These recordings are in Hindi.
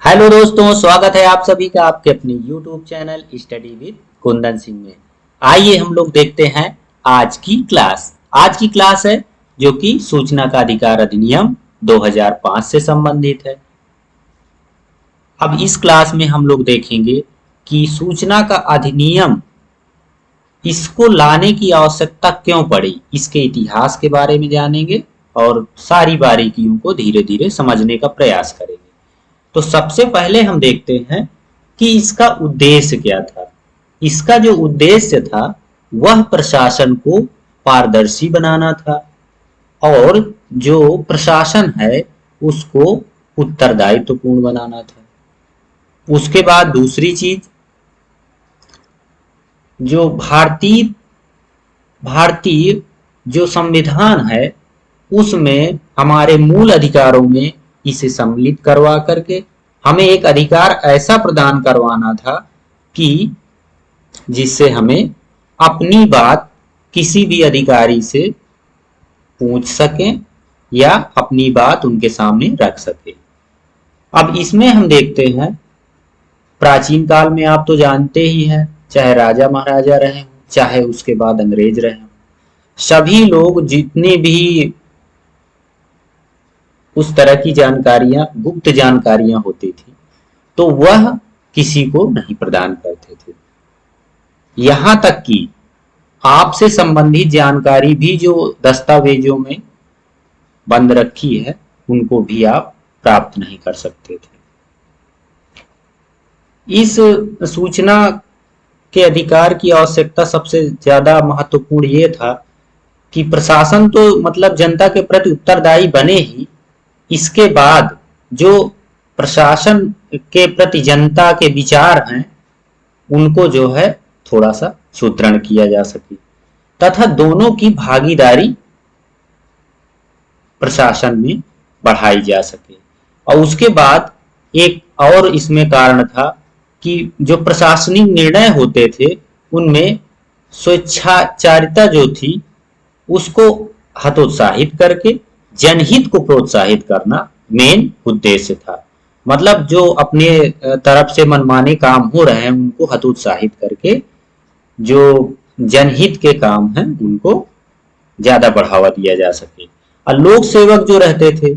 हेलो दोस्तों, स्वागत है आप सभी का आपके अपने YouTube channel study with Kundan Singh में। आइए हम लोग देखते हैं आज की क्लास। आज की क्लास है जो कि सूचना का अधिकार अधिनियम 2005 से संबंधित है। अब इस क्लास में हम लोग देखेंगे कि सूचना का अधिनियम इसको लाने की आवश्यकता क्यों पड़ी, इसके इतिहास के बारे में जानेंगे और सारी बारीकियों को धीरे धीरे समझने का प्रयास करेंगे। तो सबसे पहले हम देखते हैं कि इसका उद्देश्य क्या था। इसका जो उद्देश्य था वह प्रशासन को पारदर्शी बनाना था और जो प्रशासन है उसको उत्तरदायित्वपूर्ण बनाना था। उसके बाद दूसरी चीज, जो भारतीय भारतीय जो संविधान है उसमें हमारे मूल अधिकारों में इसे सम्मिलित करवा करके हमें एक अधिकार ऐसा प्रदान करवाना था कि जिससे हमें अपनी बात किसी भी अधिकारी से पूछ सकें या अपनी बात उनके सामने रख सके। अब इसमें हम देखते हैं प्राचीन काल में आप तो जानते ही हैं, चाहे राजा महाराजा रहे हों चाहे उसके बाद अंग्रेज रहे हों, सभी लोग जितनी भी उस तरह की जानकारियां, गुप्त जानकारियां होती थी तो वह किसी को नहीं प्रदान करते थे। यहां तक कि आपसे संबंधित जानकारी भी जो दस्तावेजों में बंद रखी है उनको भी आप प्राप्त नहीं कर सकते थे। इस सूचना के अधिकार की आवश्यकता सबसे ज्यादा महत्वपूर्ण ये था कि प्रशासन तो मतलब जनता के प्रति उत्तरदायी बने ही, इसके बाद जो प्रशासन के प्रति जनता के विचार हैं उनको जो है थोड़ा सा सुदृढ़ किया जा सके तथा दोनों की भागीदारी प्रशासन में बढ़ाई जा सके। और उसके बाद एक और इसमें कारण था कि जो प्रशासनिक निर्णय होते थे उनमें स्वेच्छाचारिता जो थी उसको हतोत्साहित करके जनहित को प्रोत्साहित करना मेन उद्देश्य था। मतलब जो अपने तरफ से मनमाने काम हो रहे हैं उनको हतोत्साहित करके जो जनहित के काम हैं उनको ज्यादा बढ़ावा दिया जा सके। और लोक सेवक जो रहते थे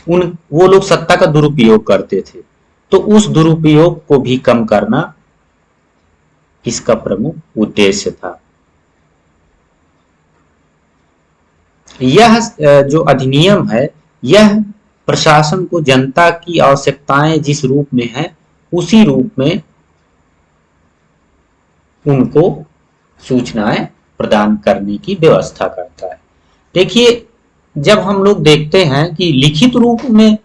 वो लोग सत्ता का दुरुपयोग करते थे, तो उस दुरुपयोग को भी कम करना इसका प्रमुख उद्देश्य था। यह जो अधिनियम है यह प्रशासन को जनता की आवश्यकताएं जिस रूप में है उसी रूप में उनको सूचनाएं प्रदान करने की व्यवस्था करता है। देखिए, जब हम लोग देखते हैं कि लिखित रूप में,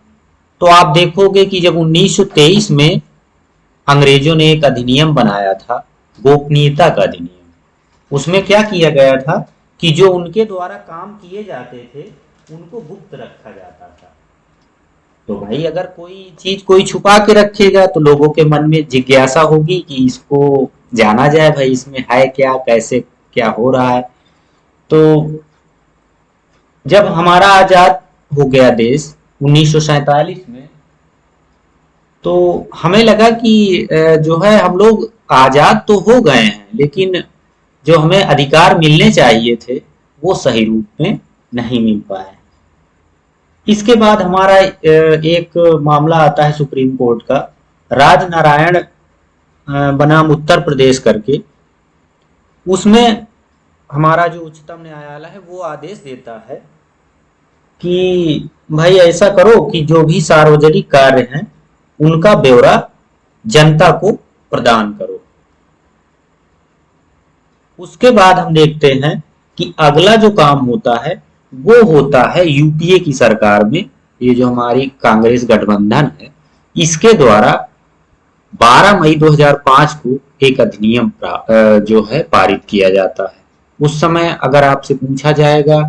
तो आप देखोगे कि जब 1923 में अंग्रेजों ने एक अधिनियम बनाया था, गोपनीयता का अधिनियम, उसमें क्या किया गया था कि जो उनके द्वारा काम किए जाते थे उनको गुप्त रखा जाता था। तो भाई अगर कोई चीज कोई छुपा के रखेगा तो लोगों के मन में जिज्ञासा होगी कि इसको जाना जाए, भाई इसमें है क्या, कैसे क्या हो रहा है। तो जब हमारा आजाद हो गया देश 1947 में, तो हमें लगा कि जो है हम लोग आजाद तो हो गए हैं लेकिन जो हमें अधिकार मिलने चाहिए थे वो सही रूप में नहीं मिल पाए। इसके बाद हमारा एक मामला आता है सुप्रीम कोर्ट का, राजनारायण बनाम उत्तर प्रदेश करके। उसमें हमारा जो उच्चतम न्यायालय है वो आदेश देता है कि भाई ऐसा करो कि जो भी सार्वजनिक कार्य हैं उनका ब्यौरा जनता को प्रदान करो। उसके बाद हम देखते हैं कि अगला जो काम होता है वो होता है यूपीए की सरकार में, ये जो हमारी कांग्रेस गठबंधन है इसके द्वारा 12 मई 2005 को एक अधिनियम जो है पारित किया जाता है। उस समय अगर आपसे पूछा जाएगा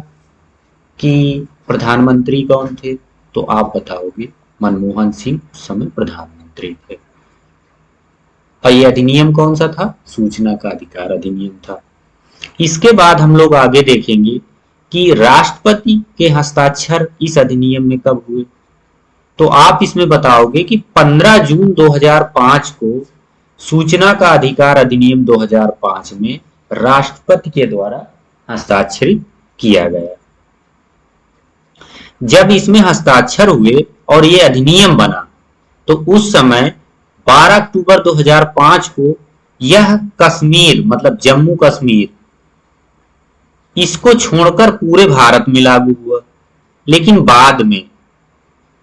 कि प्रधानमंत्री कौन थे तो आप बताओगे मनमोहन सिंह उस समय प्रधानमंत्री थे। और ये अधिनियम कौन सा था? सूचना का अधिकार अधिनियम था। इसके बाद हम लोग आगे देखेंगे कि राष्ट्रपति के हस्ताक्षर इस अधिनियम में कब हुए। तो आप इसमें बताओगे कि 15 जून 2005 को सूचना का अधिकार अधिनियम 2005 में राष्ट्रपति के द्वारा हस्ताक्षरित किया गया। जब इसमें हस्ताक्षर हुए और ये अधिनियम बना तो उस समय 12 अक्टूबर 2005 को यह कश्मीर मतलब जम्मू कश्मीर इसको छोड़कर पूरे भारत में लागू हुआ। लेकिन बाद में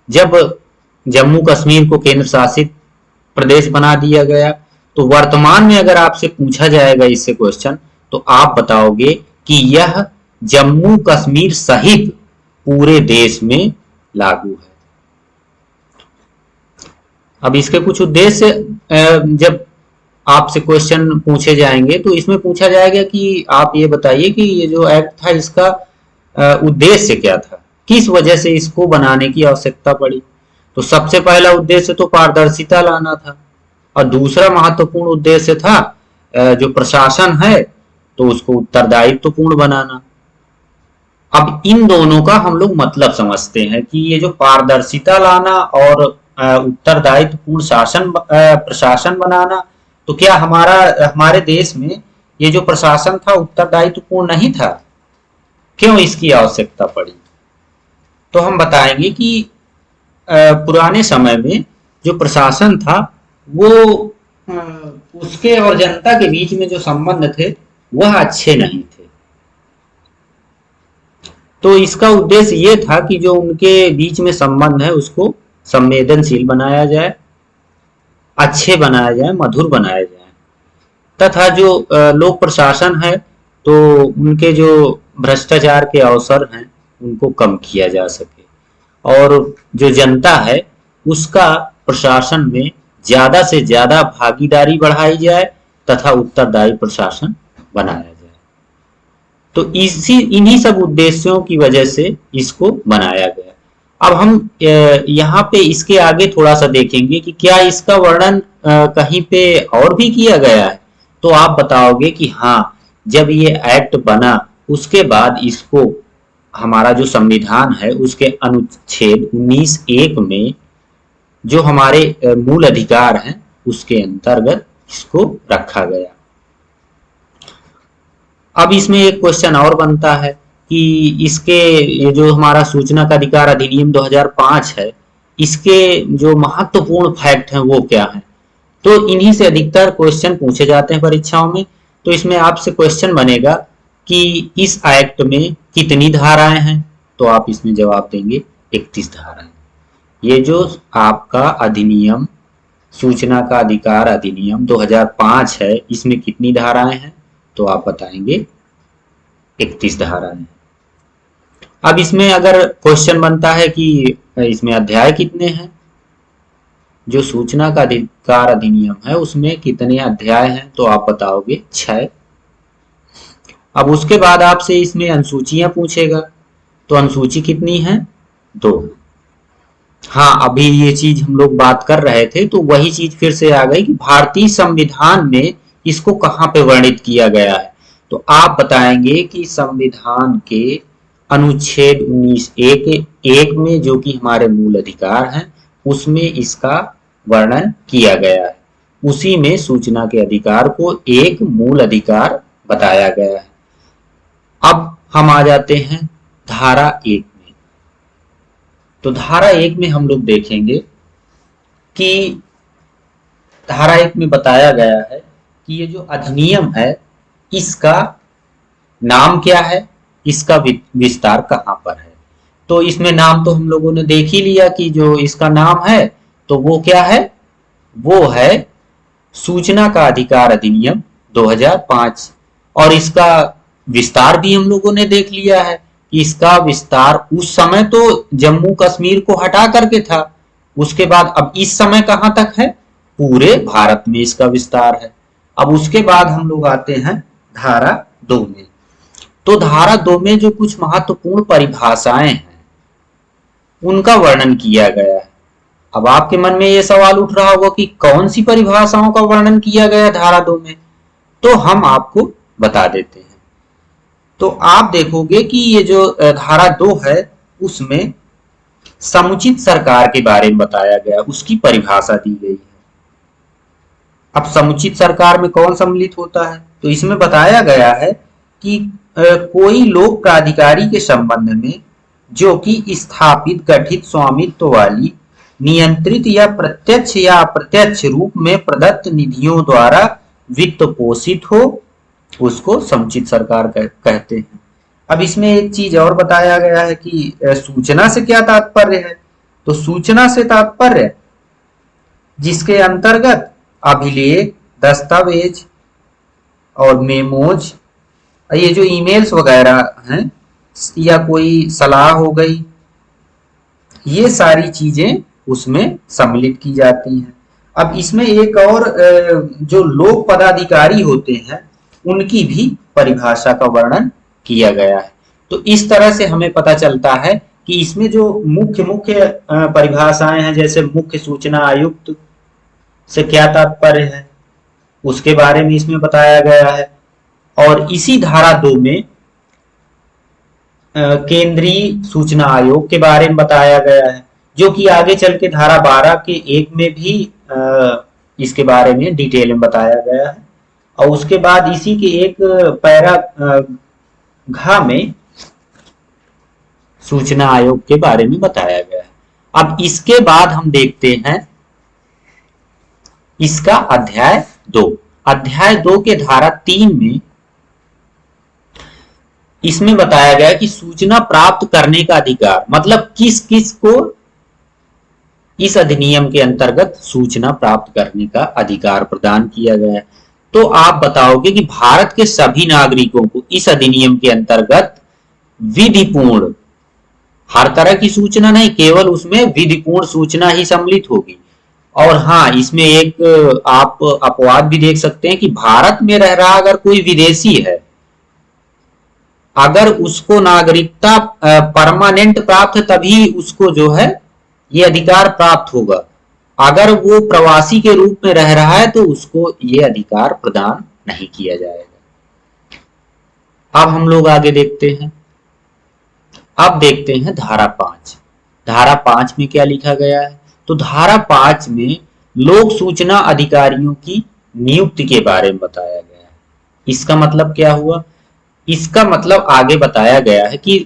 जब जम्मू कश्मीर को केंद्र शासित प्रदेश बना दिया गया तो वर्तमान में अगर आपसे पूछा जाएगा इससे क्वेश्चन तो आप बताओगे कि यह जम्मू कश्मीर सहित पूरे देश में लागू है। अब इसके कुछ उद्देश्य जब आपसे क्वेश्चन पूछे जाएंगे तो इसमें पूछा जाएगा कि आप ये बताइए कि ये जो एक्ट था इसका उद्देश्य क्या था, किस वजह से इसको बनाने की आवश्यकता पड़ी। तो सबसे पहला उद्देश्य तो पारदर्शिता लाना था और दूसरा महत्वपूर्ण उद्देश्य था जो प्रशासन है तो उसको उत्तरदायित्वपूर्ण बनाना। अब इन दोनों का हम लोग मतलब समझते हैं कि ये जो पारदर्शिता लाना और उत्तरदायित्वपूर्ण प्रशासन बनाना, तो क्या हमारे देश में ये जो प्रशासन था उत्तरदायित्वपूर्ण नहीं था, क्यों इसकी आवश्यकता पड़ी। तो हम बताएंगे कि पुराने समय में जो प्रशासन था वो उसके और जनता के बीच में जो संबंध थे वह अच्छे नहीं थे। तो इसका उद्देश्य ये था कि जो उनके बीच में संबंध है उसको संवेदनशील बनाया जाए, अच्छे बनाया जाए, मधुर बनाया जाए तथा जो लोक प्रशासन है तो उनके जो भ्रष्टाचार के अवसर हैं उनको कम किया जा सके और जो जनता है उसका प्रशासन में ज्यादा से ज्यादा भागीदारी बढ़ाई जाए तथा उत्तरदायी प्रशासन बनाया जाए। तो इन्हीं सब उद्देश्यों की वजह से इसको बनाया गया। अब हम यहाँ पे इसके आगे थोड़ा सा देखेंगे कि क्या इसका वर्णन कहीं पे और भी किया गया है। तो आप बताओगे कि हाँ, जब ये एक्ट बना उसके बाद इसको हमारा जो संविधान है उसके अनुच्छेद 19(1) में जो हमारे मूल अधिकार हैं उसके अंतर्गत इसको रखा गया। अब इसमें एक क्वेश्चन और बनता है कि इसके ये जो हमारा सूचना का अधिकार अधिनियम 2005 है इसके जो महत्वपूर्ण फैक्ट हैं वो क्या है। तो इन्हीं से अधिकतर क्वेश्चन पूछे जाते हैं परीक्षाओं में। तो इसमें आपसे क्वेश्चन बनेगा कि इस एक्ट में कितनी धाराएं हैं, तो आप इसमें जवाब देंगे 31 धाराएं। ये जो आपका अधिनियम सूचना का अधिकार अधिनियम 2005 है इसमें कितनी धाराएं हैं, तो आप बताएंगे 31 धाराएं। अब इसमें अगर क्वेश्चन बनता है कि इसमें अध्याय कितने हैं, जो सूचना का अधिकार अधिनियम है उसमें कितने अध्याय हैं, तो आप बताओगे 6। अब उसके बाद आपसे इसमें अनुसूचियां पूछेगा, तो अनुसूची कितनी है, 2। हाँ, अभी ये चीज हम लोग बात कर रहे थे तो वही चीज फिर से आ गई कि भारतीय संविधान में इसको कहाँ पे वर्णित किया गया है। तो आप बताएंगे कि संविधान के अनुच्छेद 19(1) में जो कि हमारे मूल अधिकार हैं उसमें इसका वर्णन किया गया है। उसी में सूचना के अधिकार को एक मूल अधिकार बताया गया है। अब हम आ जाते हैं धारा 1 में। तो धारा 1 में हम लोग देखेंगे कि धारा 1 में बताया गया है कि ये जो अधिनियम है इसका नाम क्या है, इसका विस्तार कहाँ पर है। तो इसमें नाम तो हम लोगों ने देख ही लिया कि जो इसका नाम है तो वो क्या है, वो है सूचना का अधिकार अधिनियम 2005। और इसका विस्तार भी हम लोगों ने देख लिया है कि इसका विस्तार उस समय तो जम्मू कश्मीर को हटा करके था, उसके बाद अब इस समय कहाँ तक है, पूरे भारत में इसका विस्तार है। अब उसके बाद हम लोग आते हैं धारा 2 में। तो धारा 2 में जो कुछ महत्वपूर्ण परिभाषाएं हैं उनका वर्णन किया गया है। अब आपके मन में ये सवाल उठ रहा होगा कि कौन सी परिभाषाओं का वर्णन किया गया धारा 2 में, तो हम आपको बता देते हैं। तो आप देखोगे कि ये जो धारा 2 है उसमें समुचित सरकार के बारे में बताया गया, उसकी परिभाषा दी गई है। अब समुचित सरकार में कौन सम्मिलित होता है, तो इसमें बताया गया है कि कोई लोक प्राधिकारी के संबंध में जो कि स्थापित गठित स्वामित्व वाली नियंत्रित या प्रत्यक्ष या अप्रत्यक्ष रूप में प्रदत्त निधियों द्वारा वित्त पोषित हो, उसको समुचित सरकार कहते हैं। अब इसमें एक चीज और बताया गया है कि सूचना से क्या तात्पर्य है, तो सूचना से तात्पर्य जिसके अंतर्गत अभिलेख, दस्तावेज और मेमोज, ये जो ईमेल्स वगैरह हैं या कोई सलाह हो गई, ये सारी चीजें उसमें सम्मिलित की जाती हैं। अब इसमें एक और जो लोक पदाधिकारी होते हैं उनकी भी परिभाषा का वर्णन किया गया है। तो इस तरह से हमें पता चलता है कि इसमें जो मुख्य परिभाषाएं हैं, जैसे मुख्य सूचना आयुक्त से क्या तात्पर्य है उसके बारे में इसमें बताया गया है, और इसी धारा 2 में केंद्रीय सूचना आयोग के बारे में बताया गया है, जो कि आगे चल के धारा 12 के 1 में भी इसके बारे में डिटेल में बताया गया है। और उसके बाद इसी के एक पैरा घ में सूचना आयोग के बारे में बताया गया है। अब इसके बाद हम देखते हैं इसका अध्याय 2। अध्याय 2 के धारा 3 में इसमें बताया गया कि सूचना प्राप्त करने का अधिकार, मतलब किस किस को इस अधिनियम के अंतर्गत सूचना प्राप्त करने का अधिकार प्रदान किया गया है। तो आप बताओगे कि भारत के सभी नागरिकों को इस अधिनियम के अंतर्गत विधिपूर्ण, हर तरह की सूचना नहीं, केवल उसमें विधिपूर्ण सूचना ही सम्मिलित होगी। और हाँ, इसमें एक आप अपवाद भी देख सकते हैं कि भारत में रह रहा अगर कोई विदेशी है, अगर उसको नागरिकता परमानेंट प्राप्त है तभी उसको जो है ये अधिकार प्राप्त होगा। अगर वो प्रवासी के रूप में रह रहा है तो उसको ये अधिकार प्रदान नहीं किया जाएगा। अब हम लोग आगे देखते हैं। अब देखते हैं धारा 5। धारा 5 में क्या लिखा गया है, तो धारा 5 में लोक सूचना अधिकारियों की नियुक्ति के बारे में बताया गया है। इसका मतलब क्या हुआ, इसका मतलब आगे बताया गया है कि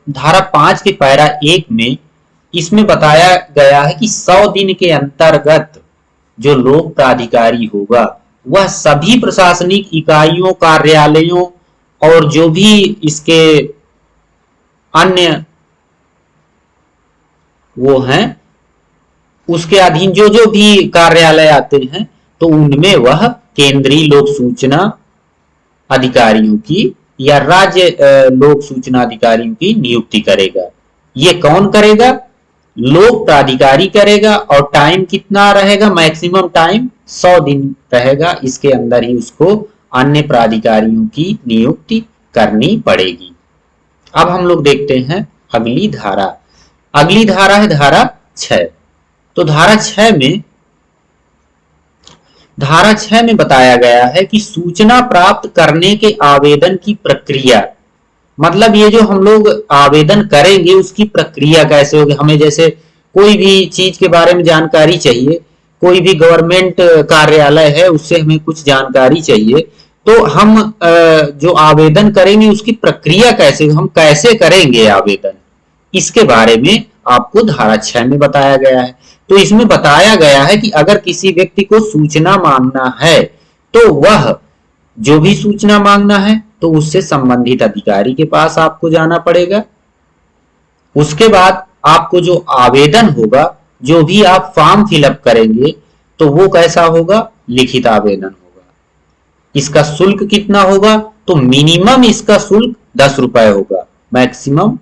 धारा 5 के पैरा 1 में इसमें बताया गया है कि 100 दिन के अंतर्गत जो लोक प्राधिकारी होगा वह सभी प्रशासनिक इकाइयों, कार्यालयों और जो भी इसके अन्य वो हैं उसके अधीन जो जो भी कार्यालय आते हैं, तो उनमें वह केंद्रीय लोक सूचना अधिकारियों की या राज्य लोक सूचना अधिकारियों की नियुक्ति करेगा। ये कौन करेगा, लोक प्राधिकारी करेगा। और टाइम कितना रहेगा, मैक्सिमम टाइम 100 दिन रहेगा। इसके अंदर ही उसको अन्य प्राधिकारियों की नियुक्ति करनी पड़ेगी। अब हम लोग देखते हैं अगली धारा। अगली धारा है धारा 6। तो धारा 6 में बताया गया है कि सूचना प्राप्त करने के आवेदन की प्रक्रिया, मतलब ये जो हम लोग आवेदन करेंगे उसकी प्रक्रिया कैसे होगी। हमें जैसे कोई भी चीज के बारे में जानकारी चाहिए, कोई भी गवर्नमेंट कार्यालय है उससे हमें कुछ जानकारी चाहिए, तो हम जो आवेदन करेंगे उसकी प्रक्रिया कैसे, हम कैसे करेंगे आवेदन, इसके बारे में आपको धारा 6 में बताया गया है। तो इसमें बताया गया है कि अगर किसी व्यक्ति को सूचना मांगना है तो वह जो भी सूचना मांगना है तो उससे संबंधित अधिकारी के पास आपको जाना पड़ेगा। उसके बाद आपको जो आवेदन होगा, जो भी आप फॉर्म फिलअप करेंगे, तो वो कैसा होगा, लिखित आवेदन होगा। इसका शुल्क कितना होगा, तो मिनिमम इसका शुल्क 10 रुपए होगा, मैक्सिमम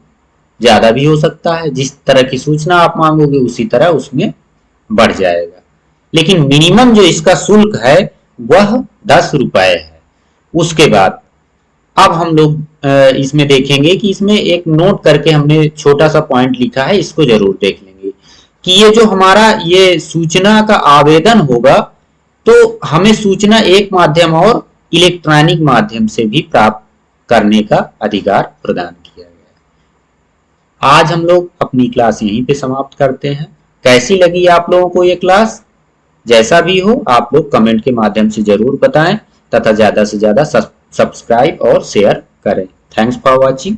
ज्यादा भी हो सकता है। जिस तरह की सूचना आप मांगोगे उसी तरह उसमें बढ़ जाएगा, लेकिन मिनिमम जो इसका शुल्क है वह 10 रुपए है। उसके बाद अब हम लोग इसमें देखेंगे कि इसमें एक नोट करके हमने छोटा सा पॉइंट लिखा है, इसको जरूर देख लेंगे कि ये जो हमारा ये सूचना का आवेदन होगा, तो हमें सूचना एक माध्यम और इलेक्ट्रॉनिक माध्यम से भी प्राप्त करने का अधिकार प्रदान किया गया है। आज हम लोग अपनी क्लास यहीं पे समाप्त करते हैं। कैसी लगी आप लोगों को ये क्लास? जैसा भी हो आप लोग कमेंट के माध्यम से जरूर बताएं तथा ज्यादा से ज्यादा सब्सक्राइब और शेयर करें। Thanks for watching.